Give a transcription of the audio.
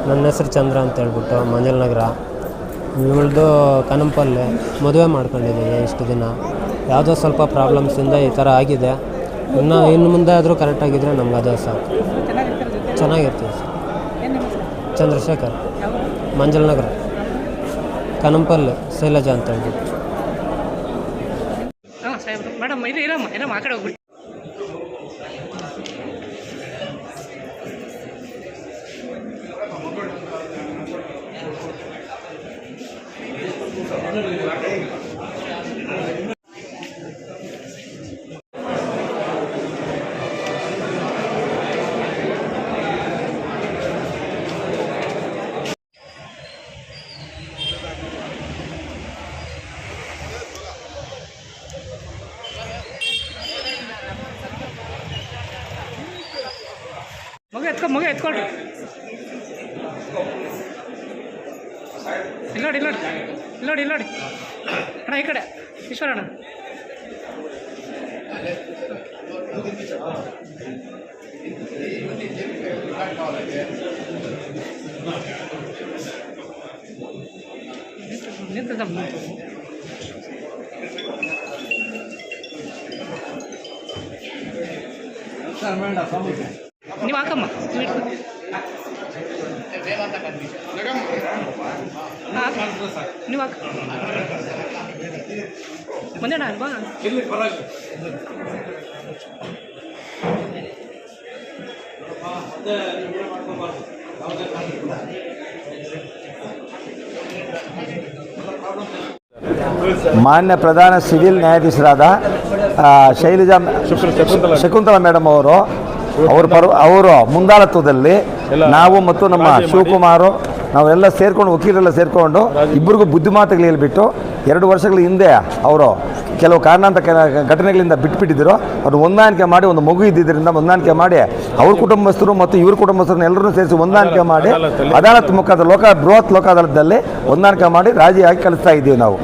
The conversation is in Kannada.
ನನ್ನ ಹೆಸರು ಚಂದ್ರ ಅಂತ ಹೇಳ್ಬಿಟ್ಟು ಮಂಜಲ್ ನಗರ. ಇವಳ್ದು ಕನಂಪಲ್ಲೆ ಮದುವೆ ಮಾಡ್ಕೊಂಡಿದ್ದೀವಿ. ಇಷ್ಟು ದಿನ ಯಾವುದೋ ಸ್ವಲ್ಪ ಪ್ರಾಬ್ಲಮ್ಸಿಂದ ಈ ಥರ ಆಗಿದೆ. ಇನ್ನು ಮುಂದೆ ಆದರೂ ಕರೆಕ್ಟಾಗಿದ್ದರೆ ನಮ್ಗೆ ಅದೇ ಸಾಕು. ಚೆನ್ನಾಗಿರ್ತೀವಿ ಸರ್. ಚಂದ್ರಶೇಖರ್, ಮಂಜಲ್ ನಗರ, ಕನಂಪಲ್ಲೆ, ಶೈಲಜಾ ಅಂತ ಹೇಳ್ಬಿಟ್ಟು. ಮೇಡಮ್ ಇದು ಇರಮ್ಮ ಆ ಕಡೆ ಹೋಗ್ಬಿಟ್ಟು. ಮಗ ಎತ್ಕೊಳ್ರಿ. ಇಲ್ಲೋಡಿ ಅಣ್ಣ, ಈ ಕಡೆ ಈಶ್ವರಣ್ಣ. ನಿಂತದಮ್ಮ. ನೀವು ಹಾಕಮ್ಮ, ನೀವು ಹಾಕ ಮಂಜಣ್ಣ ಅಲ್ವಾ? ಮಾನ್ಯ ಪ್ರಧಾನ ಸಿವಿಲ್ ನ್ಯಾಯಾಧೀಶರಾದ ಶೈಲಜಾ ಶಕುಂತಲಾ ಮೇಡಮ್ ಅವರು ಮುಂದಾಳತ್ವದಲ್ಲಿ ನಾವು ಮತ್ತು ನಮ್ಮ ಶಿವಕುಮಾರು ನಾವೆಲ್ಲ ಸೇರಿಕೊಂಡು ವಕೀಲರೆಲ್ಲ ಸೇರಿಕೊಂಡು ಇಬ್ಬರಿಗೂ ಬುದ್ಧಿಮಾತುಗಳು ಹೇಳ್ಬಿಟ್ಟು 2 ವರ್ಷಗಳ ಹಿಂದೆ ಅವರು ಕೆಲವು ಕಾರಣಾಂತರ ಘಟನೆಗಳಿಂದ ಬಿಟ್ಬಿಟ್ಟಿದ್ದರು. ಅವ್ರು ಹೊಂದಾಣಿಕೆ ಮಾಡಿ, ಒಂದು ಮಗು ಇದ್ದಿದ್ದರಿಂದ ಹೊಂದಾಣಿಕೆ ಮಾಡಿ ಅವ್ರ ಕುಟುಂಬಸ್ಥರು ಮತ್ತು ಇವ್ರ ಕುಟುಂಬಸ್ಥರನ್ನ ಎಲ್ಲರೂ ಸೇರಿಸಿ ಹೊಂದಾಣಿಕೆ ಮಾಡಿ ಅದಾಲತ್ ಮುಖಾಂತರ ಬೃಹತ್ ಲೋಕ ಅದಾಲತ್ದಲ್ಲಿ ಹೊಂದಾಣಿಕೆ ಮಾಡಿ ರಾಜಿಯಾಗಿ ಕಳಿಸ್ತಾ ಇದ್ದೀವಿ ನಾವು.